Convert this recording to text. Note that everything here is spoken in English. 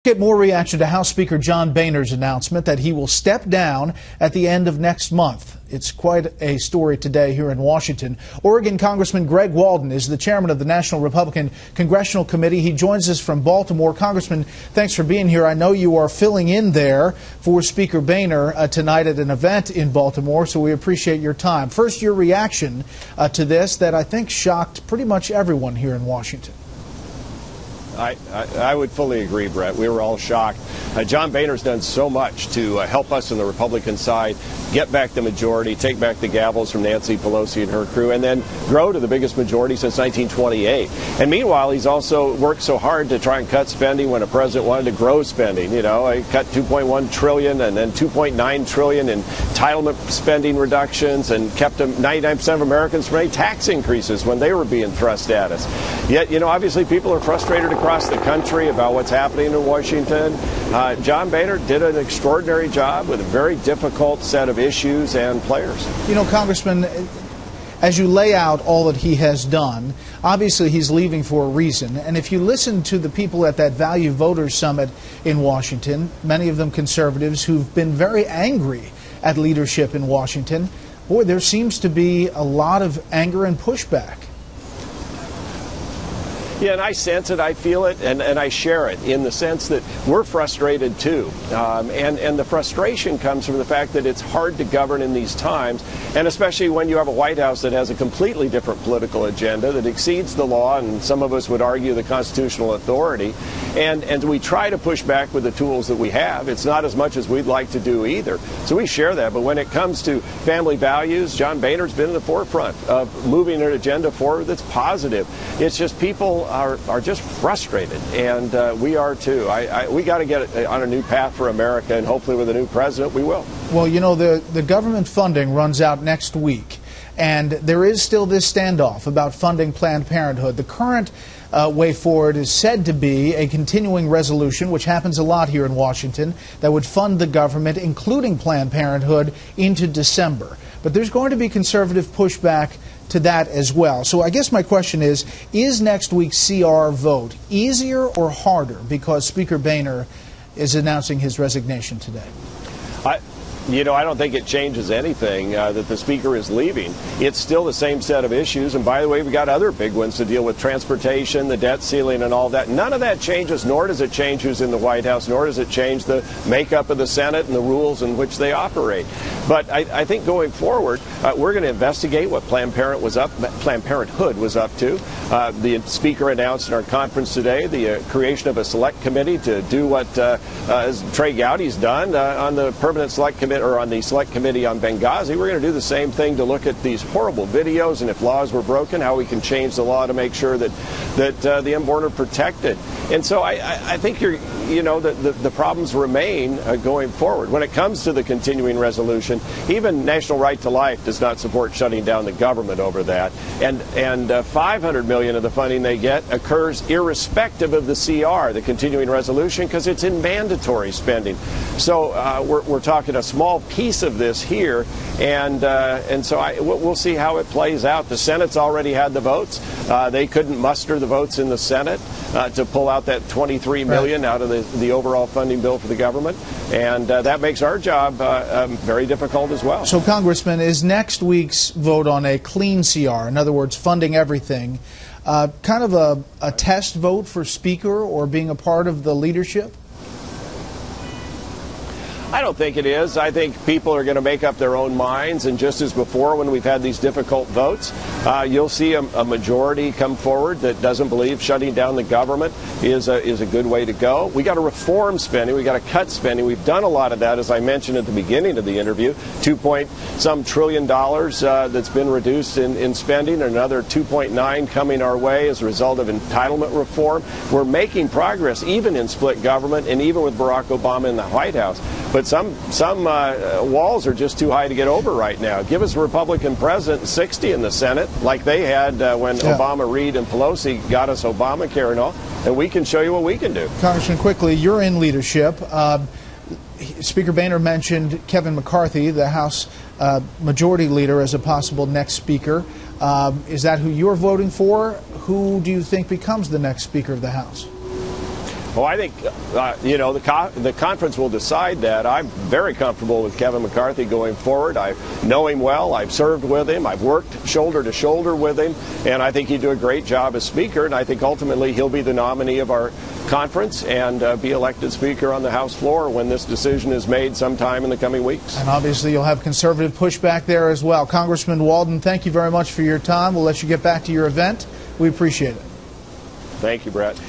Get more reaction to House Speaker John Boehner's announcement that he will step down at the end of next month. It's quite a story today here in Washington. Oregon Congressman Greg Walden is the chairman of the National Republican Congressional Committee. He joins us from Baltimore. Congressman, thanks for being here. I know you are filling in there for Speaker Boehner tonight at an event in Baltimore, so we appreciate your time. First, your reaction to this that I think shocked pretty much everyone here in Washington. I would fully agree, Bret. We were all shocked. John Boehner's done so much to help us on the Republican side get back the majority, take back the gavels from Nancy Pelosi and her crew, and then grow to the biggest majority since 1928. And meanwhile, he's also worked so hard to try and cut spending when a president wanted to grow spending. You know, he cut $2.1 trillion and then $2.9 trillion in entitlement spending reductions and kept 99% of Americans from any tax increases when they were being thrust at us. Yet, you know, obviously people are frustrated across the country about what's happening in Washington. John Boehner did an extraordinary job with a very difficult set of issues and players. You know, Congressman, as you lay out all that he has done, obviously he's leaving for a reason. And if you listen to the people at that Value Voters Summit in Washington, many of them conservatives who've been very angry at leadership in Washington, boy, there seems to be a lot of anger and pushback. Yeah, and I sense it, I feel it, and I share it in the sense that we're frustrated too. And the frustration comes from the fact that it's hard to govern in these times, and especially when you have a White House that has a completely different political agenda that exceeds the law, and some of us would argue the constitutional authority. And we try to push back with the tools that we have. It's not as much as we'd like to do either. So we share that. But when it comes to family values, John Boehner's been in the forefront of moving an agenda forward that's positive. It's just people are just frustrated, and we are too. We got to get on a new path for America, and hopefully with a new president we will. Well, you know, the government funding runs out next week, and there is still this standoff about funding Planned Parenthood. The current way forward is said to be a continuing resolution, which happens a lot here in Washington, that would fund the government, including Planned Parenthood, into December. But there's going to be conservative pushback to that as well. So I guess my question is next week's CR vote easier or harder because Speaker Boehner is announcing his resignation today? You know, I don't think it changes anything that the Speaker is leaving. It's still the same set of issues. And by the way, we've got other big ones to deal with: transportation, the debt ceiling, and all that. None of that changes, nor does it change who's in the White House, nor does it change the makeup of the Senate and the rules in which they operate. But I think going forward, we're going to investigate what Planned Parenthood was up to. The Speaker announced in our conference today the creation of a select committee to do what Trey Gowdy's done on the permanent select committee, or on the select committee on Benghazi. We're going to do the same thing to look at these horrible videos, and if laws were broken, how we can change the law to make sure that the unborn are protected. And so I think the problems remain going forward. When it comes to the continuing resolution, even National Right to Life does not support shutting down the government over that. And $500 million of the funding they get occurs irrespective of the CR, the continuing resolution, because it's in mandatory spending. So we're talking a small piece of this here, and so we'll see how it plays out. The Senate's already had the votes. They couldn't muster the votes in the Senate to pull out that $23 million out of the overall funding bill for the government, and that makes our job very difficult as well. So, Congressman, is next week's vote on a clean CR, in other words, funding everything, kind of a test vote for Speaker or being a part of the leadership? I don't think it is. I think people are going to make up their own minds, and just as before when we've had these difficult votes, you'll see a majority come forward that doesn't believe shutting down the government is a good way to go. We got to reform spending. We got to cut spending. We've done a lot of that, as I mentioned at the beginning of the interview. $2.some trillion that's been reduced in spending, and another 2.9 coming our way as a result of entitlement reform. We're making progress even in split government and even with Barack Obama in the White House. But some walls are just too high to get over right now. Give us a Republican president and 60 in the Senate, like they had when Obama, Reid, and Pelosi got us Obamacare and all, and we can show you what we can do. Congressman, quickly, you're in leadership. Speaker Boehner mentioned Kevin McCarthy, the House Majority Leader, as a possible next Speaker. Is that who you're voting for? Who do you think becomes the next Speaker of the House? Oh, I think, the conference will decide that. I'm very comfortable with Kevin McCarthy going forward. I know him well. I've served with him. I've worked shoulder to shoulder with him. And I think he'd do a great job as Speaker. And I think ultimately he'll be the nominee of our conference and be elected Speaker on the House floor when this decision is made sometime in the coming weeks. And obviously you'll have conservative pushback there as well. Congressman Walden, thank you very much for your time. We'll let you get back to your event. We appreciate it. Thank you, Bret.